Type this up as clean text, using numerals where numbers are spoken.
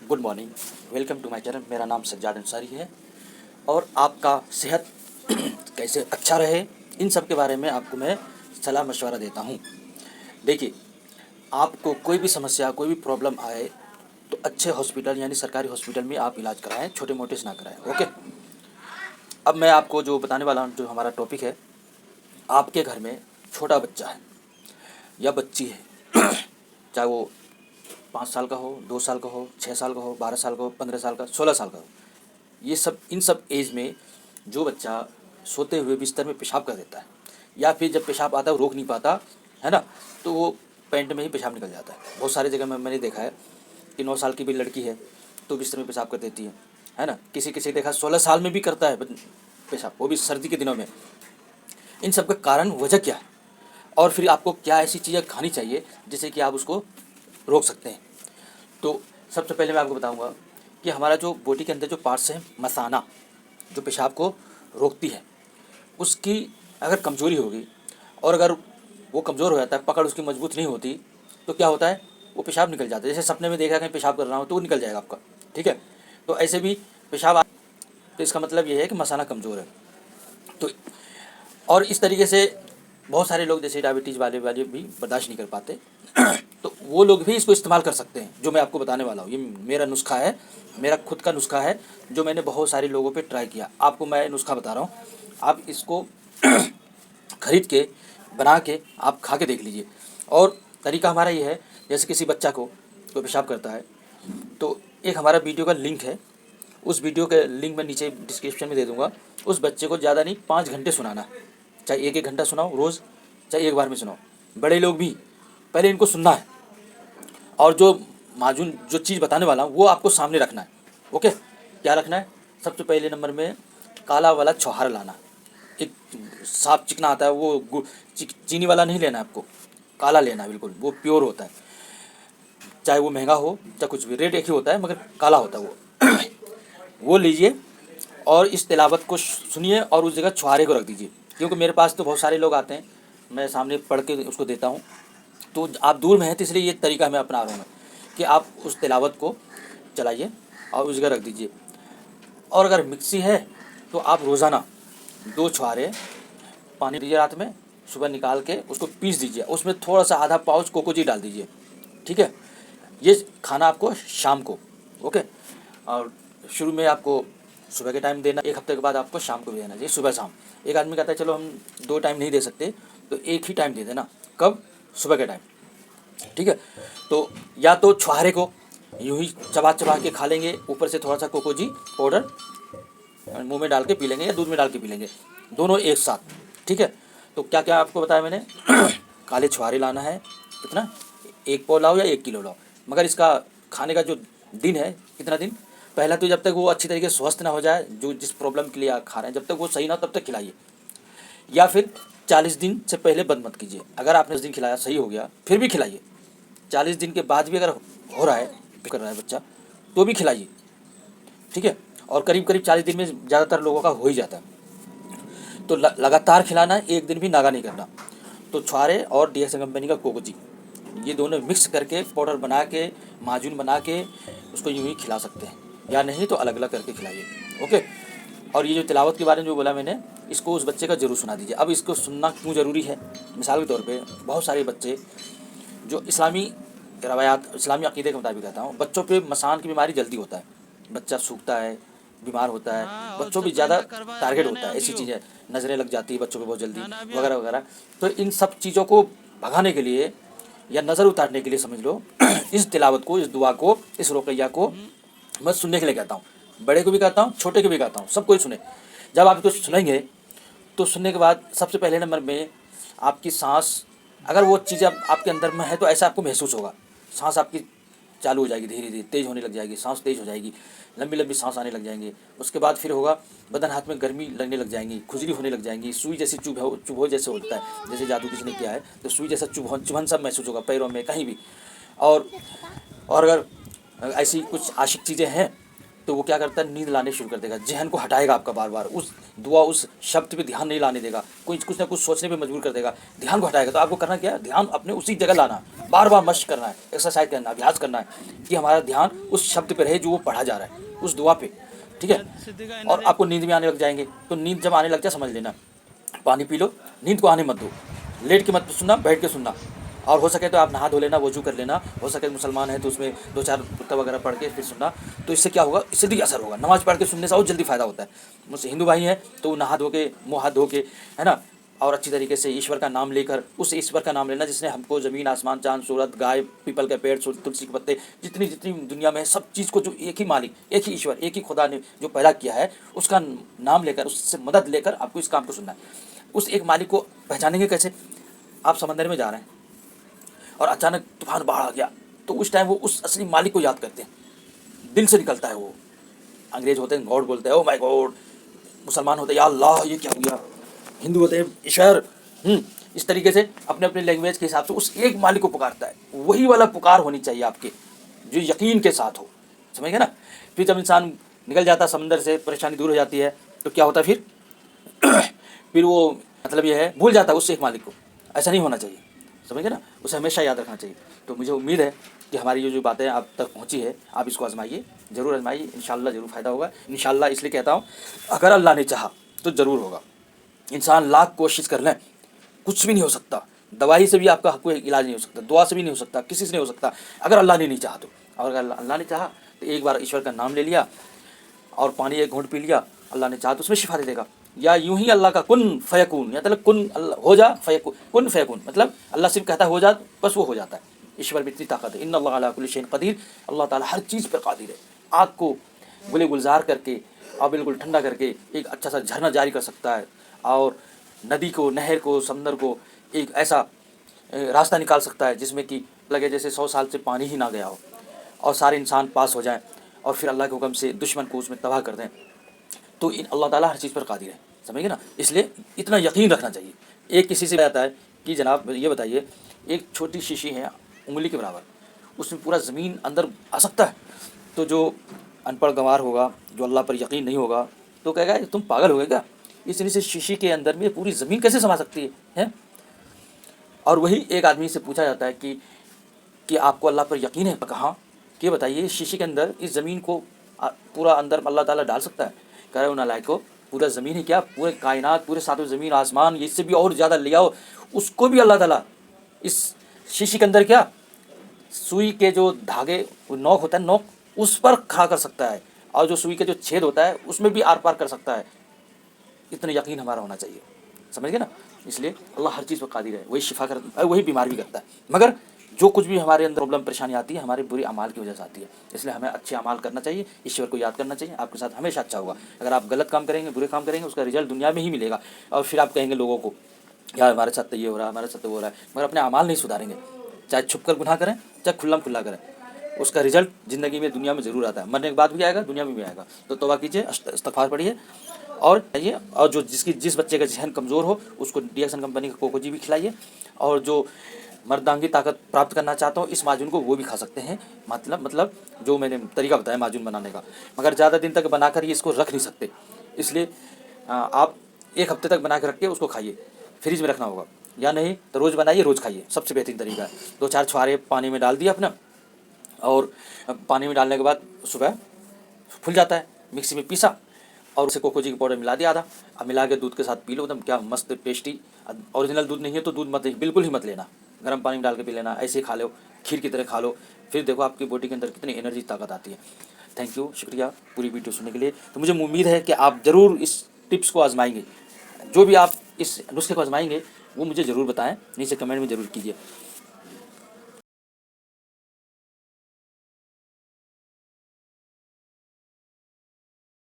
Good morning, welcome to my channel. मेरा नाम सज्जाद अंसारी है और आपका सेहत कैसे अच्छा रहे इन सब के बारे में आपको मैं सलाह मशवरा देता हूँ। देखिए, आपको कोई भी समस्या, कोई भी प्रॉब्लम आए तो अच्छे हॉस्पिटल यानी सरकारी हॉस्पिटल में आप इलाज कराएं, छोटे मोटे से ना कराएं। ओके। अब मैं आपको जो बताने वाला हूँ, जो हमारा टॉपिक है, आपके घर में छोटा बच्चा है या बच्ची है चाहे वो 5 साल का हो, 2 साल का हो, 6 साल का हो, 12 साल का हो, 15 साल का, 16 साल का हो, ये सब इन सब एज में जो बच्चा सोते हुए बिस्तर में पेशाब कर देता है या फिर जब पेशाब आता है वो रोक नहीं पाता है ना, तो वो पैंट में ही पेशाब निकल जाता है। बहुत सारी जगह में मैंने देखा है कि 9 साल की भी लड़की है तो बिस्तर में पेशाब कर देती है ना। किसी किसी देखा 16 साल में भी करता है पेशाब, वो भी सर्दी के दिनों में। इन सब का कारण वजह क्या है और फिर आपको क्या ऐसी चीज़ें खानी चाहिए जिससे कि आप उसको रोक सकते हैं। तो सबसे पहले मैं आपको बताऊंगा कि हमारा जो बॉडी के अंदर जो पार्ट्स है, मसाना जो पेशाब को रोकती है, उसकी अगर कमज़ोरी होगी और अगर वो कमज़ोर हो जाता है, पकड़ उसकी मजबूत नहीं होती, तो क्या होता है, वो पेशाब निकल जाता है। जैसे सपने में देखा कहीं पेशाब कर रहा हूँ तो वो निकल जाएगा आपका, ठीक है। तो ऐसे भी पेशाब, तो इसका मतलब ये है कि मसाना कमज़ोर है। तो और इस तरीके से बहुत सारे लोग जैसे डायबिटीज़ वाले वाले भी बर्दाश्त नहीं कर पाते तो वो लोग भी इसको इस्तेमाल कर सकते हैं, जो मैं आपको बताने वाला हूँ। ये मेरा नुस्खा है, मेरा खुद का नुस्खा है, जो मैंने बहुत सारे लोगों पे ट्राई किया। आपको मैं नुस्खा बता रहा हूँ, आप इसको खरीद के बना के आप खा के देख लीजिए। और तरीका हमारा ये है, जैसे किसी बच्चा को कोई पेशाब करता है तो एक हमारा वीडियो का लिंक है, उस वीडियो के लिंक मैं नीचे डिस्क्रिप्शन में दे दूँगा। उस बच्चे को ज़्यादा नहीं 5 घंटे सुनाना, चाहे एक एक घंटा सुनाओ रोज़, चाहे एक बार में सुनाओ। बड़े लोग भी पहले इनको सुनना है और जो माजून जो चीज़ बताने वाला हूँ वो आपको सामने रखना है। ओके। क्या रखना है, सबसे पहले नंबर में काला वाला छुहारा लाना। एक साफ चिकना आता है, वो चीनी वाला नहीं लेना है आपको, काला लेना है, बिल्कुल वो प्योर होता है। चाहे वो महंगा हो चाहे कुछ भी, रेट एक ही होता है मगर काला होता है वो वो लीजिए और इस तिलावत को सुनिए और उस जगह छुहारे को रख दीजिए। क्योंकि मेरे पास तो बहुत सारे लोग आते हैं, मैं सामने पढ़ के उसको देता हूँ, तो आप दूर में हैं तो इसलिए ये तरीका मैं अपना रहा हूँ कि आप उस तिलावत को चलाइए और उस जगह रख दीजिए। और अगर मिक्सी है तो आप रोज़ाना 2 छुहारे पानी दीजिए रात में, सुबह निकाल के उसको पीस दीजिए, उसमें थोड़ा सा आधा पाउच कोकोजी डाल दीजिए, ठीक है। ये खाना आपको शाम को, ओके। और शुरू में आपको सुबह के टाइम देना, एक हफ्ते के बाद आपको शाम को भी देना चाहिए, सुबह शाम। एक आदमी कहता है चलो हम 2 टाइम नहीं दे सकते तो एक ही टाइम दे देना, कब, सुबह के टाइम, ठीक है। तो या तो छुहारे को यूं ही चबा चबा के खा लेंगे, ऊपर से थोड़ा सा कोकोजी पाउडर मुंह में डाल के पी लेंगे या दूध में डाल के पी लेंगे, दोनों एक साथ, ठीक है। तो क्या क्या आपको बताया मैंने काले छुहारे लाना है, कितना, 1 पाव लाओ या 1 किलो लाओ, मगर इसका खाने का जो दिन है, कितना दिन, पहला तो जब तक वो अच्छी तरीके से स्वस्थ ना हो जाए, जो जिस प्रॉब्लम के लिए आप खा रहे हैं, जब तक वो सही ना हो तब तक खिलाइए। या फिर 40 दिन से पहले बंद मत कीजिए। अगर आपने 10 दिन खिलाया सही हो गया फिर भी खिलाइए, 40 दिन के बाद भी अगर हो रहा है, कर रहा है बच्चा, तो भी खिलाइए, ठीक है। और करीब करीब 40 दिन में ज़्यादातर लोगों का हो ही जाता है। तो लगातार खिलाना है, एक दिन भी नागा नहीं करना। तो छुहारे और डीएक्स कंपनी का कोकोजी, ये दोनों मिक्स करके पाउडर बना के, माजून बना के उसको यूँ ही खिला सकते हैं, या नहीं तो अलग अलग करके खिलाइए, ओके। और ये जो तिलावत के बारे में जो बोला मैंने, इसको उस बच्चे का ज़रूर सुना दीजिए। अब इसको सुनना क्यों ज़रूरी है, मिसाल के तौर पे बहुत सारे बच्चे जो इस्लामी रवायात, इस्लामी अक़ीदे के मुताबिक कहता हूँ, बच्चों पे मसान की बीमारी जल्दी होता है, बच्चा सूखता है, बीमार होता है, बच्चों भी ज़्यादा टारगेट होता है, ऐसी चीज़ें, नज़रें लग जाती है बच्चों पे बहुत जल्दी, वगैरह वगैरह। तो इन सब चीज़ों को भगाने के लिए या नज़र उतारने के लिए समझ लो इस तिलावत को, इस दुआ को, इस रुक़ैया को मैं सुनने के लिए कहता हूँ। बड़े को भी कहता हूँ, छोटे को भी कहता हूँ, सब कोई सुने। जब आप इसको सुनेंगे तो सुनने के बाद सबसे पहले नंबर में आपकी सांस, अगर वो चीज़ आपके अंदर में है तो ऐसा आपको महसूस होगा, सांस आपकी चालू हो जाएगी, धीरे धीरे तेज़ होने लग जाएगी, सांस तेज़ हो जाएगी, लंबी लंबी सांस आने लग जाएंगी। उसके बाद फिर होगा, बदन हाथ में गर्मी लगने लग जाएंगी, खुजली होने लग जाएंगी, सुई जैसी चुभो जैसे होता है, जैसे जादू किसी ने किया है तो सुई जैसा चुभन सब महसूस होगा पैरों में, कहीं भी। और अगर ऐसी कुछ आशिक चीज़ें हैं तो वो क्या करता है, नींद लाने शुरू कर देगा, जहन को हटाएगा आपका बार बार, उस दुआ उस शब्द पे ध्यान नहीं लाने देगा, कुछ ना कुछ सोचने पे मजबूर कर देगा, ध्यान को हटाएगा। तो आपको करना क्या है, ध्यान अपने उसी जगह लाना, बार बार मश्क करना है, एक्सरसाइज करना है, अभ्यास करना है कि हमारा ध्यान उस शब्द पे रहे जो वो पढ़ा जा रहा है, उस दुआ पे, ठीक है। और आपको नींद में आने लग जाएंगे। तो नींद जब आने लग जाए समझ लेना, पानी पी लो, नींद को आने मत दो, लेट के मत सुनना, बैठ के सुनना। और हो सके तो आप नहा धो लेना, वजू कर लेना, हो सके मुसलमान है तो उसमें 2-4 कुत्ता वगैरह पढ़ के फिर सुनना। तो इससे क्या होगा, इससे भी असर होगा। नमाज़ पढ़ के सुनने से और जल्दी फ़ायदा होता है। मुझसे हिंदू भाई हैं तो वो नहा धो के, मुँह हाथ धो के, है ना, और अच्छी तरीके से ईश्वर का नाम लेकर, उस ईश्वर का नाम लेना जिसने हमको ज़मीन आसमान चाँद सूरज गाय पीपल के पेड़ तुलसी के पत्ते जितनी जितनी दुनिया में सब चीज़ को, जो एक ही मालिक, एक ही ईश्वर, एक ही खुदा ने जो पैदा किया है, उसका नाम लेकर, उससे मदद लेकर आपको इस काम को सुनना है। उस एक मालिक को पहचानेंगे कैसे, आप समंदर में जा रहे हैं और अचानक तूफान बाढ़ आ गया, तो उस टाइम वो उस असली मालिक को याद करते हैं, दिल से निकलता है वो। अंग्रेज होते हैं गॉड बोलते हैं, ओ माय गॉड, मुसलमान होते हैं या अल्लाह ये क्या हुआ, हिंदू होते हैं ईश्वर। इस तरीके से अपने अपने लैंग्वेज के हिसाब से उस एक मालिक को पुकारता है। वही वाला पुकार होनी चाहिए आपके, जो यकीन के साथ हो, समझ गए ना। फिर जब इंसान निकल जाता है समंदर से, परेशानी दूर हो जाती है, तो क्या होता है फिर फिर वो मतलब ये है भूल जाता है उस एक मालिक को। ऐसा नहीं होना चाहिए, समझ गए ना, उसे हमेशा याद रखना चाहिए। तो मुझे उम्मीद है कि हमारी जो बातें आप तक पहुंची है, आप इसको आजमाइए, ज़रूर आजमाइए, इंशाल्लाह ज़रूर फ़ायदा होगा। इंशाल्लाह इसलिए कहता हूँ, अगर अल्लाह ने चाहा तो ज़रूर होगा। इंसान लाख कोशिश कर लें, कुछ भी नहीं हो सकता। दवाई से भी आपका कोई इलाज नहीं हो सकता, दुआ से भी नहीं हो सकता, किसी से नहीं हो सकता, अगर अल्लाह ने नहीं चाहा तो। और अगर अल्लाह ने चाहा तो एक बार ईश्वर का नाम ले लिया और पानी एक घूंट पी लिया, अल्लाह ने चाहा तो उसमें शिफा दे देगा। या यूं ही अल्लाह का कुन फयकून, या मतलब कुन हो जा फयकून, कुन फयकून मतलब अल्लाह सिर्फ कहता है हो जा, बस वो हो जाता है। ईश्वर में इतनी ताकत है, इन्ना अल्लाह अला कुल्ली शैइन कदीर, अल्लाह ताला हर चीज़ पर कादिर है। आग को गुले गुलजार करके और बिल्कुल ठंडा करके एक अच्छा सा झरना जारी कर सकता है, और नदी को, नहर को, समंदर को एक ऐसा रास्ता निकाल सकता है जिसमें कि लगे जैसे 100 साल से पानी ही ना गया हो, और सारे इंसान पास हो जाएं और फिर अल्लाह के हुक्म से दुश्मन को उसमें तबाह कर दें। तो इन अल्लाह ताला हर चीज़ पर कादिर है, समझिए ना। इसलिए इतना यकीन रखना चाहिए। एक किसी से कहता है कि जनाब ये बताइए, एक छोटी शीशी है उंगली के बराबर, उसमें पूरा ज़मीन अंदर आ सकता है? तो जो अनपढ़ गंवार होगा, जो अल्लाह पर यकीन नहीं होगा, तो कहेगा तुम पागल हो गए क्या, इस से शीशी के अंदर में पूरी ज़मीन कैसे समा सकती है? और वही एक आदमी से पूछा जाता है कि आपको अल्लाह पर यकीन है? कहाँ, कि बताइए शीशी के अंदर इस ज़मीन को पूरा अंदर अल्लाह ताला डाल सकता है? कह रहे हो नालायक को, पूरा ज़मीन ही क्या, पूरे कायनात, पूरे सातों ज़मीन आसमान, इससे भी और ज़्यादा ले आओ, उसको भी अल्लाह ताला इस शीशी के अंदर क्या, सुई के जो धागे नोक होता है, नोक उस पर खड़ा कर सकता है, और जो सुई के जो छेद होता है उसमें भी आर पार कर सकता है। इतना यकीन हमारा होना चाहिए, समझ गए ना। इसलिए अल्लाह हर चीज़ पर कादिर है, वही शिफा करता है, वही बीमार भी करता है। मगर जो कुछ भी हमारे अंदर प्रॉब्लम परेशानी आती है, हमारे बुरी अमाल की वजह से आती है। इसलिए हमें अच्छे अमाल करना चाहिए, ईश्वर को याद करना चाहिए, आपके साथ हमेशा अच्छा होगा। अगर आप गलत काम करेंगे, बुरे काम करेंगे, उसका रिजल्ट दुनिया में ही मिलेगा, और फिर आप कहेंगे लोगों को यार हमारे साथ तो ये हो रहा है, हमारे साथ तो वो हो रहा है, मगर अपने अमाल नहीं सुधारेंगे। चाहे छुप कर गुनाह करें, चाहे खुल्ला करें, उसका रिजल्ट ज़िंदगी में, दुनिया में ज़रूर आता है। मरने के बाद भी आएगा, दुनिया में भी आएगा। तो तौबा कीजिए, इस्तिग़फ़ार पढ़िए, और चाहिए, और जो जिस बच्चे का जहन कमज़ोर हो उसको डीएक्सन कंपनी का कोकोजी भी खिलाइए, और जो मर्दांगी ताकत प्राप्त करना चाहता हूँ इस माजून को वो भी खा सकते हैं। मतलब जो मैंने तरीका बताया माजून बनाने का, मगर ज़्यादा दिन तक बनाकर ये इसको रख नहीं सकते, इसलिए आप 1 हफ्ते तक बना के रख के उसको खाइए। फ्रिज में रखना होगा या नहीं तो रोज़ बनाइए, रोज़ खाइए, सबसे बेहतरीन तरीका है। 2-4 छुहारे पानी में डाल दिया अपना, और पानी में डालने के बाद सुबह फूल जाता है, मिक्सी में पीसा और उसे कोकोजी की पाउडर मिला दिया आधा, अब मिला के दूध के साथ पी लो, एकदम क्या मस्त टेस्टी। ओरिजिनल दूध नहीं है तो दूध मत, बिल्कुल ही मत लेना, गर्म पानी में डाल के पी लेना, ऐसे ही खा लो, खीर की तरह खा लो, फिर देखो आपकी बॉडी के अंदर कितनी एनर्जी ताकत आती है। थैंक यू, शुक्रिया पूरी वीडियो सुनने के लिए। तो मुझे उम्मीद है कि आप ज़रूर इस टिप्स को आजमाएंगे, जो भी आप इस नुस्खे को आजमाएंगे वो मुझे ज़रूर बताएं, नीचे कमेंट में ज़रूर कीजिए।